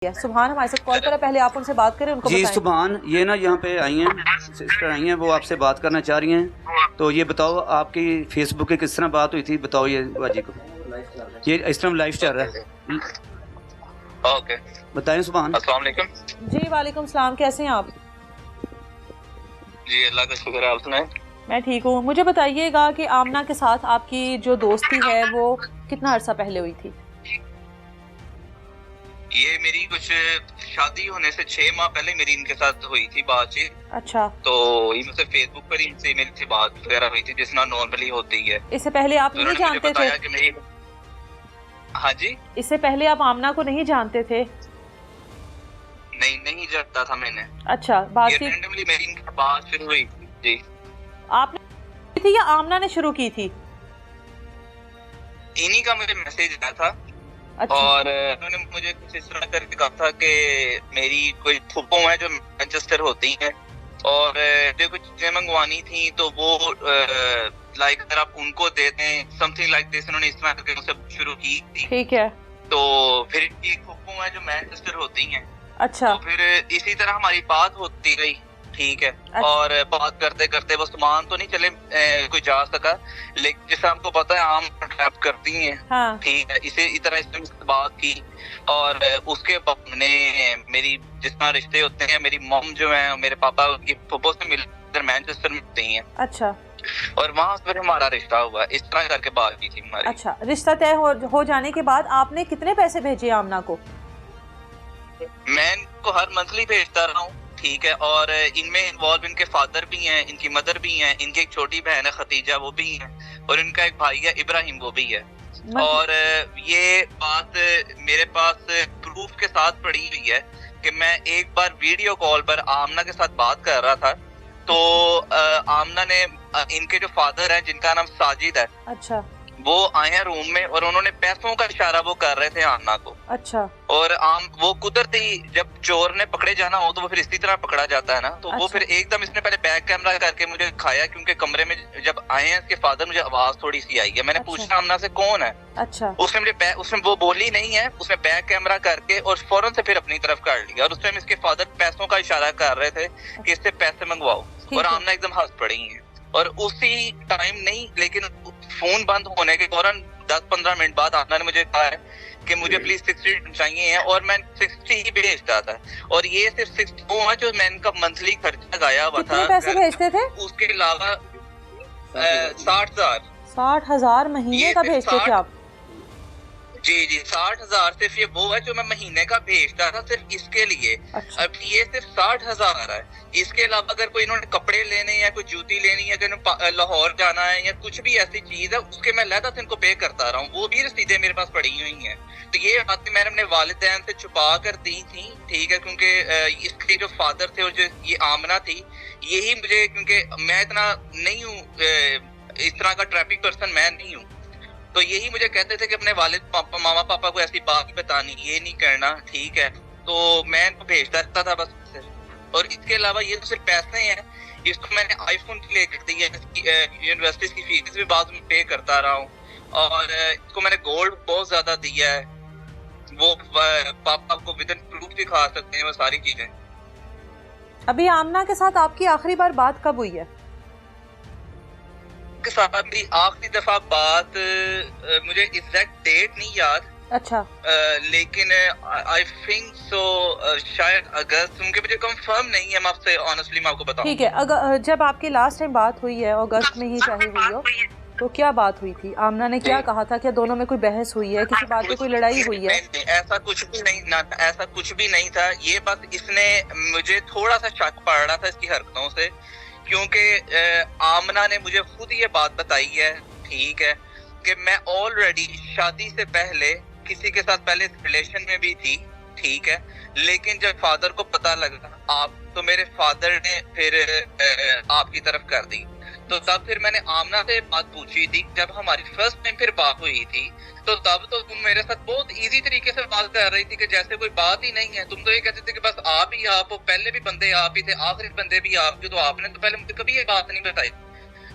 सुभान हमारे साथ कॉल पर है, पहले आप उनसे बात करें, उनको जी बताएं। सुभान, ये ना यहाँ पे आई हैं, सिस्टर आई हैं, वो आपसे बात करना चाह रही हैं। तो ये बताओ आपकी फेसबुक पे किस तरह बात हुई थी, बताओ ये बाजी को। ये इस तरह लाइव चल रहा है। ओके, बताएं सुभान। अस्सलाम वालेकुम। जी वालेकुम सलाम, कैसे हैं आप? जी अल्लाह का शुक्र है, आप सुनाएं। मैं ठीक हूँ। मुझे बताइएगा कि आमना के साथ आपकी जो दोस्ती है वो कितना अर्सा पहले हुई थी? ये मेरी कुछ शादी होने से 6 माह पहले मेरी इनके साथ हुई थी बातचीत। अच्छा, तो इनसे फेसबुक पर इनसे मेरी बात वगैरह हुई थी, जिस ना नॉर्मली होती है। इससे पहले आप तो नहीं उन्होंने मुझे जानते बताया थे? कि मेरी, हाँ जी, इससे पहले आप आमना को नहीं जानते थे? नहीं जानता था मैंने। अच्छा, ये बातचीत रैंडमली मेरी इनकी बात शुरू हुई थी। जी, आपने की थी या आमना ने शुरू की थी? इन्हीं का मुझे मैसेज आया था। अच्छा, और उन्होंने मुझे कुछ इस तरह करके कहा था कि मेरी कोई फूफो है जो मैनचेस्टर होती हैं, और जो कुछ चीजें मंगवानी थी तो वो लाइक अगर आप उनको दे दें, समथिंग लाइक दिस, उन्होंने इस तरह करके मुझसे शुरू की थी। ठीक है। तो फिर एक फूफो है जो मैनचेस्टर होती हैं। अच्छा, तो फिर इसी तरह हमारी बात होती गई, ठीक है। अच्छा। और बात करते करते वो सामान तो नहीं चले कोई जा सका, लेकिन जैसे आपको पता है आम ट्रैप करती हैं, हाँ, ठीक है। इसी तरह इसने बात की, और उसके बाद ने मेरी जिस तरह रिश्ते होते हैं, मेरी मॉम जो है मेरे पापा की फुफो से मिलकर मैनचेस्टर में होती हैं, अच्छा, और वहाँ से फिर हमारा रिश्ता हुआ। इस तरह करके बात की थी हमारी। अच्छा। रिश्ता तय हो जाने के बाद आपने कितने पैसे भेजे आमना को? मैं इनको हर मंथली भेजता रहा हूँ, ठीक है। और इनमें इन्वॉल्व इनके फादर भी हैं, इनकी मदर भी हैं, इनकी एक छोटी बहन है खतीजा, वो भी है, और इनका एक भाई है इब्राहिम, वो भी है। और ये बात मेरे पास प्रूफ के साथ पड़ी हुई है कि मैं एक बार वीडियो कॉल पर आमना के साथ बात कर रहा था, तो आमना ने इनके जो फादर हैं जिनका नाम साजिद है, अच्छा, वो आए हैं रूम में, और उन्होंने पैसों का इशारा वो कर रहे थे आमना को। अच्छा, और वो कुदरती जब चोर ने पकड़े जाना हो तो वो फिर इसी तरह पकड़ा जाता है ना। तो वो अच्छा। फिर एकदम इसने पहले बैक कैमरा करके मुझे दिखाया, क्योंकि कमरे में जब आए हैं इसके फादर, मुझे आवाज थोड़ी सी आई है। मैंने अच्छा। पूछा आमना से कौन है, अच्छा, उसने वो बोली नहीं है, उसने बैक कैमरा करके और फौरन से फिर अपनी तरफ कर लिया। और उस टाइम इसके फादर पैसों का इशारा कर रहे थे कि इससे पैसे मंगवाओ, और है। आमना एकदम हंस पड़ी है। और उसी टाइम नहीं, लेकिन फोन बंद होने के फौरन 10-15 मिनट बाद आमना ने मुझे कहा है कि मुझे प्लीज 60 चाहिए है, और मैं 60 ही भेजता था। और ये सिर्फ 60 वो है जो मैं इनका मंथली खर्चा गाया हुआ था। कितने पैसे भेजते थे? उसके अलावा 60,000। 60,000 महीने ये का सिर्फ भेजते थे 60 आप? जी 60,000 सिर्फ ये वो है जो मैं महीने का भेजता था, सिर्फ इसके लिए। अच्छा, अब ये सिर्फ 60,000 है। इसके अलावा अगर कोई इन्होंने कपड़े लेने या कोई जूती लेनी है, अगर लाहौर जाना है या कुछ भी ऐसी चीज है, उसके मैं लहदा से इनको पे करता रहा हूँ, वो भी रसीदें मेरे पास पड़ी हुई हैं। तो ये बातें मैंने अपने वालिदैन से छुपा कर दी थी, ठीक है, क्योंकि इसके जो फादर थे और जो ये आमना थी, यही मुझे, क्योंकि मैं इतना नहीं हूँ, इस तरह का ट्रैफिक पर्सन मैं नहीं हूँ, तो यही मुझे कहते थे कि अपने वालिद पापा मामा पापा को ऐसी बात बतानी, ये नहीं करना, ठीक है। तो मैं इनको भेजता रहता था बस। और इसके अलावा ये तो सिर्फ पैसे हैं। इसको मैंने आईफोन के लिए दी है, यूनिवर्सिटी की फीस भी बाद में पे करता रहा हूँ, और इसको मैंने गोल्ड बहुत ज्यादा दिया है, वो पापा को विद इन प्रूफ दिखा सकते हैं वो सारी चीजें। अभी आमना के साथ आपकी आखिरी बार बात कब हुई है? के साथ मेरी आखिरी दफा बात, मुझे एग्जैक्ट डेट नहीं याद। अच्छा, लेकिन आई थिंक सो शायद अगस्त, क्योंकि मुझे कंफर्म नहीं है, मैं आपसे ऑनेस्टली मैं आपको बताऊं। ठीक है। अगर जब आपकी लास्ट टाइम बात हुई है, अगस्त में ही चाहे हुई हो, तो क्या बात हुई थी? आमना ने क्या कहा था? क्या दोनों में कोई बहस हुई है, किसी बात पे कोई लड़ाई हुई है? नहीं, ऐसा कुछ भी नहीं ना, ऐसा कुछ भी नहीं था। ये बस इसने मुझे थोड़ा सा शक पड़ रहा था इसकी हरकतों से, क्योंकि आमना ने मुझे खुद ये बात बताई है, ठीक है, कि मैं ऑलरेडी शादी से पहले किसी के साथ पहले रिलेशन में भी थी, ठीक है। लेकिन जब फादर को पता लगा आप, तो मेरे फादर ने फिर आपकी तरफ कर दी। तो तब फिर मैंने आमना से बात पूछी थी, जब हमारी फर्स्ट टाइम फिर बात हुई थी, तो तब तो तुम मेरे साथ बहुत इजी तरीके से बात कर रही थी कि जैसे कोई बात ही नहीं है। तुम तो ये कहते थे कि बस आप ही आप हो, पहले भी बंदे आप ही थे, आखिरी बंदे भी आप, जो तो आपने तो पहले मुझे कभी ये बात नहीं बताई।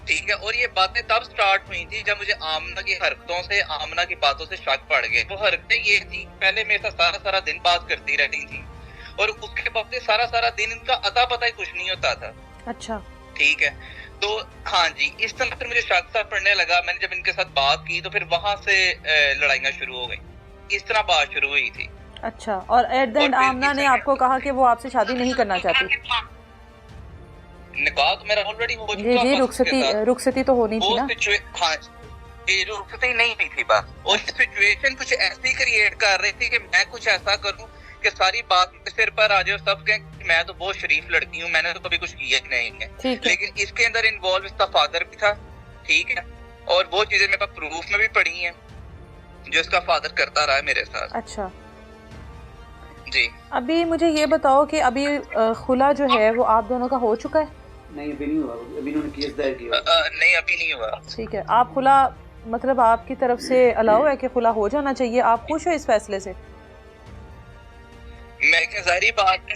ठीक है। और ये बातें तब स्टार्ट हुई थी जब मुझे आमना की हरकतों से, आमना की बातों से शक पड़ गए। वो हरकतें ये थी, पहले मेरे साथ सारा सारा दिन बात करती रहती थी और उसके बाद से सारा सारा दिन इनका अता पता ही कुछ नहीं होता था। अच्छा, ठीक है। तो हाँ जी, इस तरह फिर मुझे शक सा पड़ने लगा। मैंने जब इनके साथ बात की तो फिर वहां से लड़ाइयाँ शुरू हो गई। इस तरह बात शुरू हुई थी। अच्छा। और एट द एंड आमना ने आपको कहा कि वो आपसे शादी नहीं करना चाहती? निकाह तो मेरा ऑलरेडी हो चुका। जी जी, रुखसती तो होनी थी ना? हाँ, ये रुखसती नहीं हुई थी बस। और सिचुएशन कुछ ऐसी क्रिएट कर रही थी कि मैं कुछ ऐसा करूं कि सारी बात सिर पर आ जाए, सब कहें कि मैं तो बहुत शरीफ लड़की हूँ, मैंने तो कभी कुछ किया ही नहीं है। लेकिन इसके अंदर इन्वॉल्व इसका फादर भी था, ठीक है, और वो चीजें मेरे पास प्रूफ में भी पड़ी हैं जो इसका फादर करता रहा है मेरे साथ। अच्छा जी। अभी मुझे ये बताओ कि अभी खुला जो है वो आप दोनों का हो चुका है? नहीं, अभी नहीं हुआ, अभी इन्होंने केस दायर किया। नहीं, अभी नहीं हुआ। ठीक है। आप खुला, मतलब आपकी तरफ से अलाउ है कि खुला हो जाना चाहिए? आप खुश हो इस फैसले से? मैं क्या, जाहिर बात है,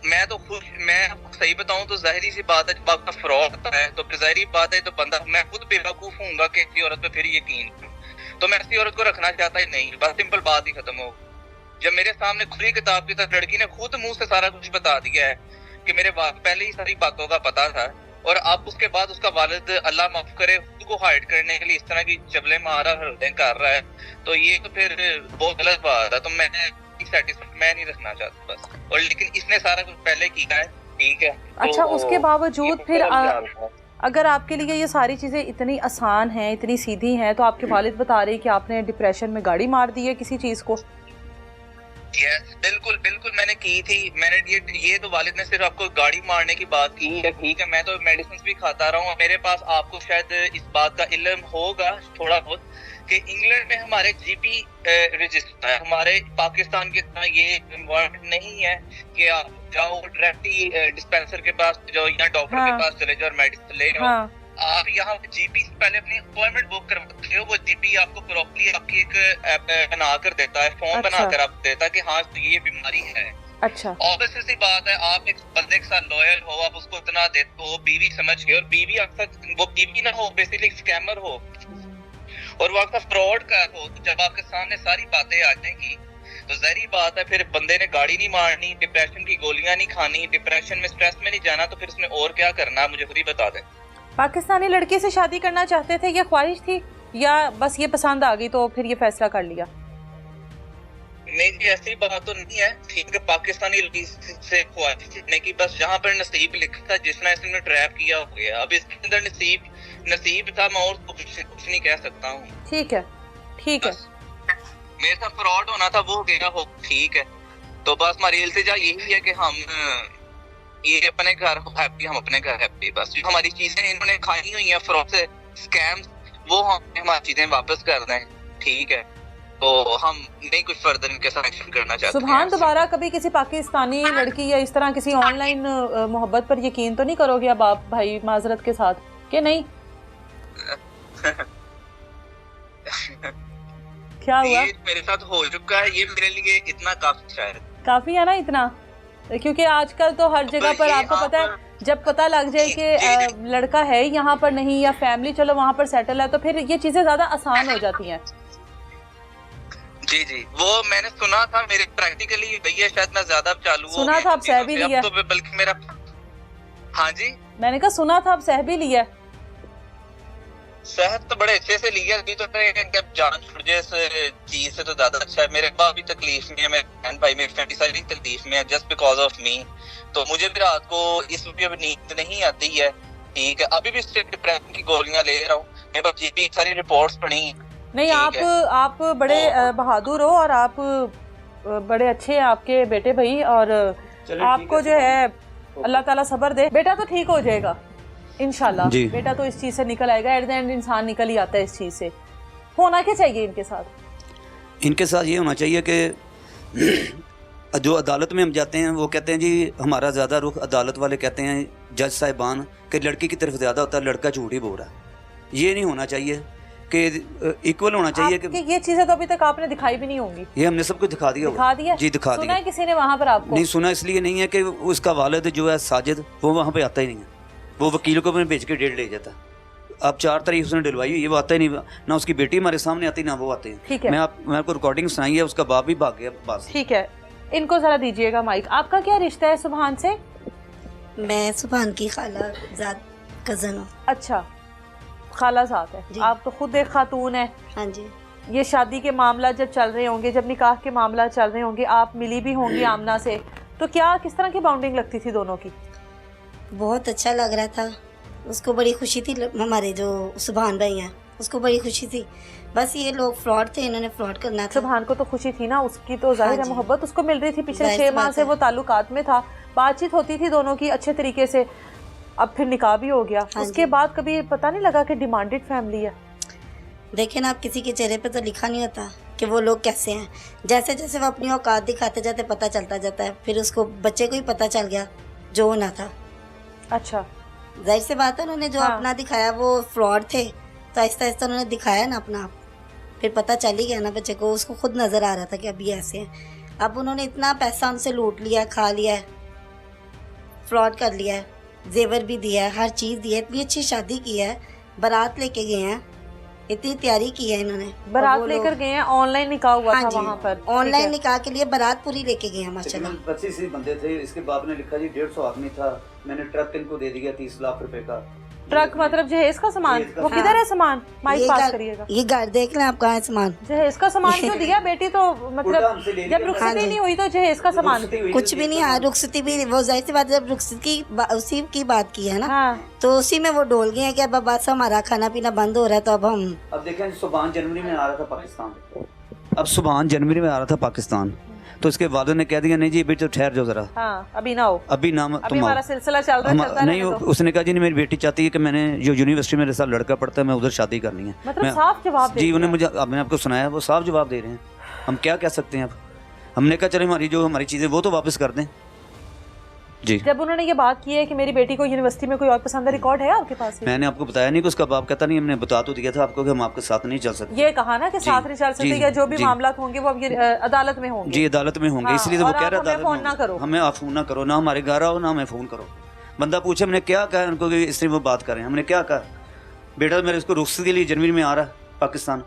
मैं तो खुश, मैं सही बताऊं तो जाहिर सी बात है, जब आपका फ्रॉड है तो फिर जाहिर बात है तो बंदा, मैं खुद बेवकूफ हूँगा कि ऐसी औरत पे फिर यकीन, तो मैं ऐसी औरत को रखना चाहता ही नहीं। बस सिंपल बात ही खत्म हो। जब मेरे सामने खुली किताब की तरह लड़की ने खुद मुंह से सारा कुछ बता दिया है कि मेरे पहले ही सारी बातों का पता था, और अब उसके बाद उसका वालिद अल्लाह माफ करे खुद को हाइड करने के लिए इस तरह की चबले मारा हरकतें कर रहा है, तो ये तो फिर बहुत गलत बात है। तो मैं सेटिस्फाइड मैं नहीं रखना चाहता बस। और लेकिन इसने सारा कुछ पहले किया है, ठीक है। अच्छा, तो उसके बावजूद फिर अगर आपके लिए ये सारी चीज़ें इतनी आसान हैं, इतनी सीधी हैं, तो आपके वालिद बता रहे कि आपने डिप्रेशन में गाड़ी मार दी है किसी चीज़ को? यस, बिल्कुल बिल्कुल मैंने की थी। मैंने ये तो वालिद ने सिर्फ आपको गाड़ी मारने की बात की है, ठीक है। मैं तो मेडिसिन भी खाता रहा हूँ। मेरे पास, आपको शायद इस बात का इल्म होगा थोड़ा बहुत कि इंग्लैंड में हमारे जीपी रजिस्टर है। हमारे पाकिस्तान के तरह ये इन्वायरमेंट नहीं है कि आप जाओ डायरेक्टली डिस्पेंसर के पास जाओ या डॉक्टर के पास चले जाओ और मेडिसिन ले जाओ। आप यहाँ जीपी से पहले अपनी अपॉइंटमेंट बुक करवाते हो। वो जीपी आपको प्रॉपर्ली आपकी एक बना कर देता है, फॉर्म बना कर आप देता है कि हाँ तो ये बीमारी है। अच्छा, ऑब्वियसली सी बात है, आप एक बंदे के साथ लॉयल हो, आप उसको इतना देते हो बीवी समझ के, और बीवी अक्सर वो बीवी ना हो, बेसिकली स्कैमर हो और वो आपका फ्रॉड का हो। तो जब आपके सामने सारी बातें आ जाएंगी तो जाहिर बात है फिर बंदे ने गाड़ी नहीं मारनी, डिप्रेशन की गोलियां नहीं खानी, डिप्रेशन में स्ट्रेस में नहीं जाना, तो फिर उसने और क्या करना, मुझे खुद ही बता दें। पाकिस्तानी लड़के से शादी करना चाहते थे, ये ख्वाहिश थी या बस ये पसंद आ गई तो फिर ये फैसला कर लिया? नहीं जी, ऐसी बात तो नहीं है, ठीक है। पाकिस्तानी लड़की से ख्वाहिश नहीं की, बस जहाँ पर नसीब लिखा था, जिसने इसने ट्रैप किया हो गया। अब इसके अंदर नसीब था, मैं और कुछ नहीं कह सकता हूँ। ठीक है, ठीक है। मेरे साथ फ्रॉड होना था, वो गया हो, ठीक है। तो बस हमारी इल्तिजा यही है कि हम ये अपने घर हैप्पी, हम अपने घर हैप्पी। बस जो हमारी चीजें इन्होंने खाई हुई हैं फ्रॉड से, स्कैम्स, वो हम हमारी चीजें वापस कर दें, ठीक है। तो हम नहीं कुछ फर्दर इनके साथ एक्शन करना चाहते हैं। सुभान, दोबारा कभी किसी पाकिस्तानी लड़की या इस तरह किसी ऑनलाइन मोहब्बत पर यकीन तो नहीं करोगे अब आप भाई, माजरत के साथ, कि नहीं? क्या हुआ? ये मेरे साथ हो चुका है, ये मेरे लिए इतना काफी शायद काफी है ना इतना, क्योंकि आजकल तो हर जगह पर आपको पता है, जब पता लग जाए कि लड़का है यहाँ पर नहीं या फैमिली चलो वहाँ पर सेटल है, तो फिर ये चीजें ज्यादा आसान हो जाती हैं। जी जी, वो मैंने सुना था, मेरे प्रैक्टिकली भैया शायद मैं ज्यादा चालू सुना था, अब सह भी लिया, तो बल्कि मेरा, हाँ जी मैंने कहा सुना था, अब सह भी लिया। सेहत तो बड़े अच्छे से लिया, अभी तो जान छुट जाए इस चीज से तो ज्यादा अच्छा है। मेरे पास भी तकलीफ में है, मेरे बहन भाई मेरी फैमिली सारी तकलीफ में है जस्ट बिकॉज ऑफ मी। तो मुझे भी रात को इस वजह नींद नहीं आती है, ठीक है। अभी भी डिप्रेशन की गोलियां ले रहा हूँ, मेरे पास जीपी सारी रिपोर्ट्स पड़ी नहीं। आप बड़े बहादुर हो और आप बड़े अच्छे हैं आपके बेटे भाई, और आपको जो है अल्लाह ताला सब्र दे। बेटा तो ठीक हो जाएगा इंशाल्लाह, बेटा तो इस चीज से निकल आएगा। एट द एंड इंसान निकल ही आता है इस चीज से। होना क्या चाहिए इनके साथ? इनके साथ ये होना चाहिए कि जो अदालत में हम जाते हैं वो कहते हैं जी हमारा ज़्यादा रुख, अदालत वाले कहते हैं जज साहिबान कि लड़की की तरफ ज़्यादा होता है, लड़का झूठ ही बोल रहा है। ये नहीं होना चाहिए कि इक्वल होना चाहिए कि ये चीजें तो अभी तक आपने दिखाई भी नहीं होंगी। ये हमने सबको दिखा दिया जी, दिखा दिया। सुना है किसी ने वहाँ पर आपको? नहीं सुना, इसलिए नहीं है कि उसका वालिद जो है साजिद, वो वहाँ पे आता ही नहीं है, वो वकील को अपने भेज के डेट ले जाता। आप 4 तारीख उसने डलवाई हुई है, वो आता ही नहीं, ना उसकी बेटी हमारे सामने आती ना वो आते हैं। ठीक है। मैं आपको रिकॉर्डिंग सुनाई है, उसका बाप भी भाग गया बस। ठीक है, इनको जरा दीजिएगा माइक। आपका क्या रिश्ता है सुभान से? मैं सुभान की खाला ज़ात कज़न हूँ। अच्छा, खाला साथ है। जी। आप तो खुद एक खातून है। हाँ जी। ये शादी के मामला जब चल रहे होंगे, जब निकाह के मामला चल रहे होंगे, आप मिली भी होंगी आमना से, तो क्या किस तरह की बाउंडिंग लगती थी दोनों की? बहुत अच्छा लग रहा था, उसको बड़ी खुशी थी। हमारे जो सुभान भाई हैं उसको बड़ी खुशी थी। बस ये लोग फ्रॉड थे, इन्होंने फ्रॉड करना था। सुभान को तो खुशी थी ना, उसकी तो जाहिर है हाँ जी। मोहब्बत उसको मिल रही थी। पिछले जाहिर 6 सी माह बात से है। वो ताल्लुकात में था, बातचीत होती थी दोनों की अच्छे तरीके से। अब फिर निकाह भी हो गया। हाँ उसके जी। बाद कभी पता नहीं लगा कि डिमांडेड फैमिली है? देखे ना, आप किसी के चेहरे पे तो लिखा नहीं होता कि वो लोग कैसे हैं। जैसे जैसे वो अपनी औकात दिखाते जाते पता चलता जाता है। फिर उसको बच्चे को ही पता चल गया जो होना था। अच्छा, जाहिर सी बात है, उन्होंने जो हाँ। अपना दिखाया वो फ्रॉड थे, तो आहिस्ता आहिस्ता उन्होंने दिखाया ना अपना आप। फिर पता चल ही गया ना बच्चे को, उसको खुद नज़र आ रहा था कि अभी ऐसे हैं। अब उन्होंने इतना पैसा हमसे लूट लिया, खा लिया है, फ्रॉड कर लिया है, जेवर भी दिया है, हर चीज़ दी है, इतनी अच्छी शादी की है, बारात लेके गए हैं, इतनी तैयारी की है इन्होंने। बारात और वो लेकर लोग- गए हैं, ऑनलाइन निकाह हुआ हाँ था जी, वहाँ पर। ऑनलाइन ठीक निकाह के लिए बारात पूरी लेके गए हैं माशाल्लाह। 25 ही बंदे थे। इसके बाप ने लिखा जी 150 आदमी था, मैंने ट्रक इनको दे दिया 30 लाख रुपए का। है। ट्रक मतलब जहेज का सामान? जहेज का वो सामान। किधर है सामान? माइक ये पास घर- करिएगा। ये घर देख लें आप, कहाँ है सामान। जहेज का सामान क्यों दिया? बेटी तो उल्टा मतलब हमसे ले लिया। जब हाँ रुखसती जी। नहीं हुई तो जहेज का सामान। रुखसती हुई कुछ तो भी नहीं, देखो हाँ ना। रुखसती भी वो जाहिर सी बात है, जब रुखसती उसी की बात की है ना, हाँ, तो उसी में वो डोल गए हैं कि अब बस हमारा खाना पीना बंद हो रहा है, तो अब हम अब देखें, सुभान जनवरी में आ रहा था पाकिस्तान। अब सुभान जनवरी में आ रहा था पाकिस्तान, तो इसके वालिद ने कह दिया नहीं जी अभी तो ठहर जाओ जरा, हाँ, अभी ना हो, अभी ना अभी तुम हमारा आओ। सिलसिला चल रहा है, चलता नहीं, रहने दो। उसने कहा जी नहीं मेरी बेटी चाहती है कि मैंने जो यूनिवर्सिटी में मेरे साथ लड़का पढ़ता है मैं उधर शादी करनी है। मतलब मैं- साफ जवाब दे जी, दिया। उन्हें मुझे, अब मैंने आपको सुनाया, वो साफ जवाब दे रहे हैं। हम क्या कह सकते हैं अब? हमने कहा चले हमारी चीज़ें वो तो वापस कर दें। जी, जब उन्होंने ये बात की है कि मेरी बेटी को यूनिवर्सिटी में कोई और पसंद है, रिकॉर्ड है आपके पास? ये? मैंने आपको बताया नहीं कि उसका बाप कहता नहीं, हमने बता तो दिया था आपको कि हम आपके साथ नहीं चल सकते। ये कहा ना कि जी, साथ नहीं चल सकते, जी, या जो भी जी। मामला होंगे वो अब ये अदालत में होंगे। जी, अदालत में होंगे, हाँ, इसलिए तो वो और कह आप रहा हमें अदालत फोन में ना करो। हमें आप फोन ना करो, ना हमारे घर आओ, ना हमें फ़ोन करो। बंदा पूछे हमने क्या कहा उनको कि इसलिए वो बात करें, हमने क्या कहा? बेटा मेरे इसको रुखसती के लिए जनवरी में आ रहा है पाकिस्तान।